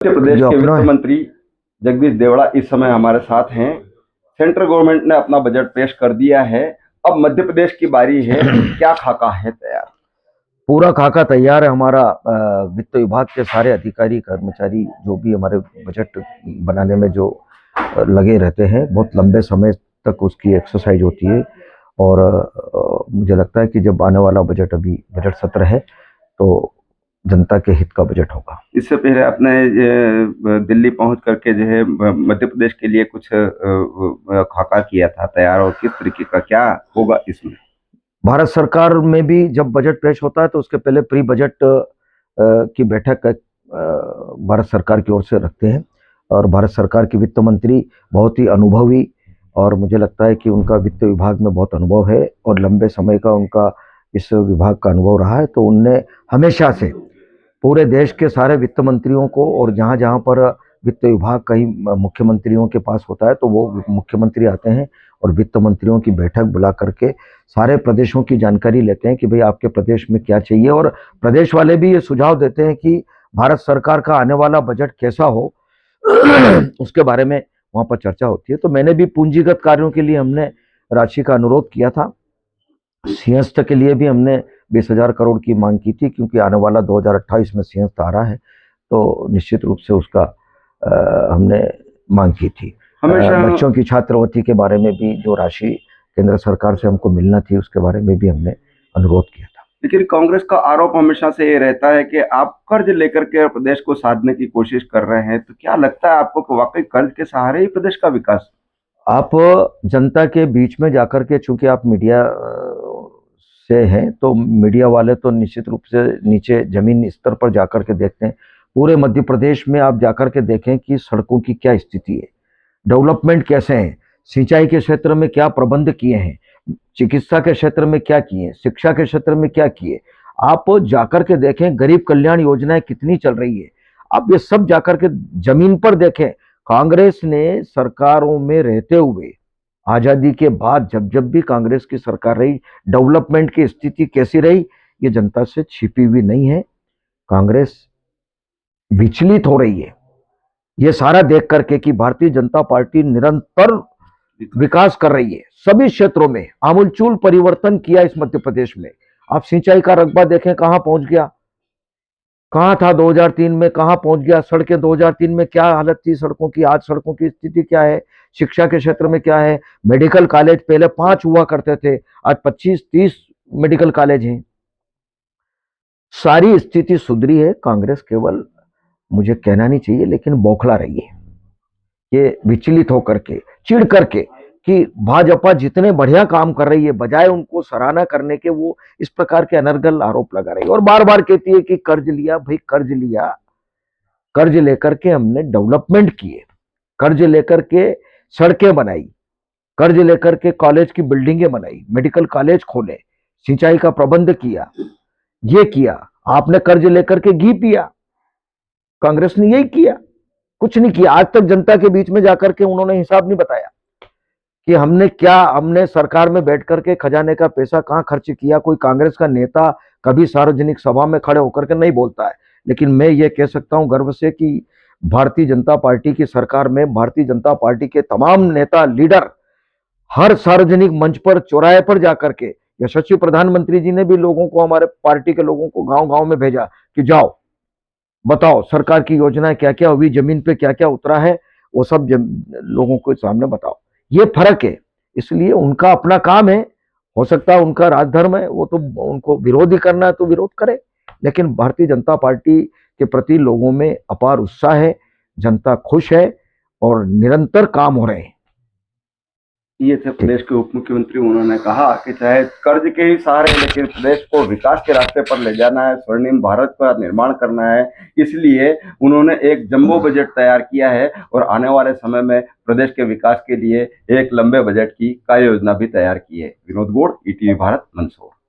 मध्य प्रदेश के वित्त मंत्री जगदीश देवड़ा इस समय हमारे साथ हैं। सेंट्रल गवर्नमेंट ने अपना बजट पेश कर दिया है, अब मध्य प्रदेश की बारी है। क्या खाका है तैयार? पूरा खाका तैयार है। हमारा वित्त विभाग के सारे अधिकारी कर्मचारी जो भी हमारे बजट बनाने में जो लगे रहते हैं, बहुत लंबे समय तक उसकी एक्सरसाइज होती है। और मुझे लगता है कि जब आने वाला बजट बजट सत्र है तो जनता के हित का बजट होगा। इससे पहले आपने दिल्ली पहुंच करके जो है मध्य प्रदेश के लिए कुछ खाका किया था तैयार, और किस तरीके का क्या होगा इसमें? भारत सरकार में भी जब बजट पेश होता है तो उसके पहले प्री बजट की बैठक भारत सरकार की ओर से रखते हैं। और भारत सरकार की वित्त मंत्री बहुत ही अनुभवी, और मुझे लगता है कि उनका वित्त विभाग में बहुत अनुभव है और लंबे समय का उनका इस विभाग का अनुभव रहा है। तो उनने हमेशा से पूरे देश के सारे वित्त मंत्रियों को, और जहाँ जहाँ पर वित्त विभाग कहीं मुख्यमंत्रियों के पास होता है तो वो मुख्यमंत्री आते हैं और वित्त मंत्रियों की बैठक बुला करके सारे प्रदेशों की जानकारी लेते हैं कि भाई आपके प्रदेश में क्या चाहिए। और प्रदेश वाले भी ये सुझाव देते हैं कि भारत सरकार का आने वाला बजट कैसा हो उसके बारे में वहाँ पर चर्चा होती है। तो मैंने भी पूंजीगत कार्यों के लिए हमने राशि का अनुरोध किया था। सिंहस्थ के लिए भी हमने 20,000 करोड़ की मांग की थी, क्योंकि आने वाला 2028 में सिंहस्थ आ रहा है, तो निश्चित रूप से उसका हमने मांग की थी। बच्चों की छात्रवृत्ति के बारे में भी जो राशि केंद्र सरकार से हमको मिलना थी उसके बारे में भी हमने अनुरोध किया था। लेकिन कांग्रेस का आरोप हमेशा से ये रहता है कि आप कर्ज लेकर के प्रदेश को साधने की कोशिश कर रहे हैं, तो क्या लगता है आपको कि वाकई कर्ज के सहारे ही प्रदेश का विकास? आप जनता के बीच में जाकर के, चूंकि आप मीडिया से हैं, तो मीडिया वाले तो निश्चित रूप से नीचे जमीन स्तर पर जाकर के देखते हैं। पूरे मध्य प्रदेश में आप जाकर के देखें कि सड़कों की क्या स्थिति है, डेवलपमेंट कैसे हैं, सिंचाई के क्षेत्र में क्या प्रबंध किए हैं, चिकित्सा के क्षेत्र में क्या किए, शिक्षा के क्षेत्र में क्या किए। आप जाकर के देखें गरीब कल्याण योजनाएं कितनी चल रही है, आप ये सब जाकर के जमीन पर देखें। कांग्रेस ने सरकारों में रहते हुए, आजादी के बाद जब जब भी कांग्रेस की सरकार रही, डेवलपमेंट की स्थिति कैसी रही ये जनता से छिपी हुई नहीं है। कांग्रेस विचलित हो रही है ये सारा देख करके कि भारतीय जनता पार्टी निरंतर विकास कर रही है, सभी क्षेत्रों में आमूलचूल परिवर्तन किया इस मध्य प्रदेश में। आप सिंचाई का रकबा देखें कहां पहुंच गया, कहां था 2003 में, कहां पहुंच गया। सड़कें 2003 में क्या हालत थी सड़कों की, आज सड़कों की स्थिति क्या है। शिक्षा के क्षेत्र में क्या है, मेडिकल कॉलेज पहले 5 हुआ करते थे, आज 25-30 मेडिकल कॉलेज हैं। सारी स्थिति सुधरी है। कांग्रेस केवल, मुझे कहना नहीं चाहिए लेकिन बौखला रही है, ये विचलित होकर के, चिढ़ करके कि भाजपा जितने बढ़िया काम कर रही है, बजाय उनको सराहना करने के वो इस प्रकार के अनर्गल आरोप लगा रही है। और बार बार कहती है कि कर्ज लिया। भाई कर्ज लिया, कर्ज लेकर के हमने डेवलपमेंट किए, कर्ज लेकर के सड़कें बनाई, कर्ज लेकर के कॉलेज की बिल्डिंगें बनाई, मेडिकल कॉलेज खोले, सिंचाई का प्रबंध किया, ये किया। आपने कर्ज लेकर के घी पिया, कांग्रेस ने यही किया, कुछ नहीं किया। आज तक जनता के बीच में जाकर के उन्होंने हिसाब नहीं बताया कि हमने सरकार में बैठ करके खजाने का पैसा कहां खर्च किया। कोई कांग्रेस का नेता कभी सार्वजनिक सभा में खड़े होकर के नहीं बोलता है, लेकिन मैं ये कह सकता हूं गर्व से कि भारतीय जनता पार्टी की सरकार में भारतीय जनता पार्टी के तमाम नेता, लीडर हर सार्वजनिक मंच पर, चौराहे पर जाकर के, यशस्वी प्रधानमंत्री जी ने भी लोगों को, हमारे पार्टी के लोगों को गांव गांव में भेजा कि जाओ बताओ सरकार की योजनाएं क्या क्या हुई, जमीन पे क्या क्या उतरा है, वो सब लोगों के सामने बताओ। ये फर्क है। इसलिए उनका अपना काम है, हो सकता है उनका राजधर्म है, वो तो उनको विरोध ही करना है तो विरोध करे, लेकिन भारतीय जनता पार्टी के प्रति लोगों में अपार उत्साह है, जनता खुश है और निरंतर काम हो रहे हैं। ये थे प्रदेश के उप मुख्यमंत्री। उन्होंने कहा कि चाहे कर्ज के ही सहारे, लेकिन प्रदेश को विकास के रास्ते पर ले जाना है, स्वर्णिम भारत का निर्माण करना है। इसलिए उन्होंने एक जंबो बजट तैयार किया है और आने वाले समय में प्रदेश के विकास के लिए एक लंबे बजट की कार्य योजना भी तैयार की है। विनोद गौड़, ईटीवी भारत, मंदसौर।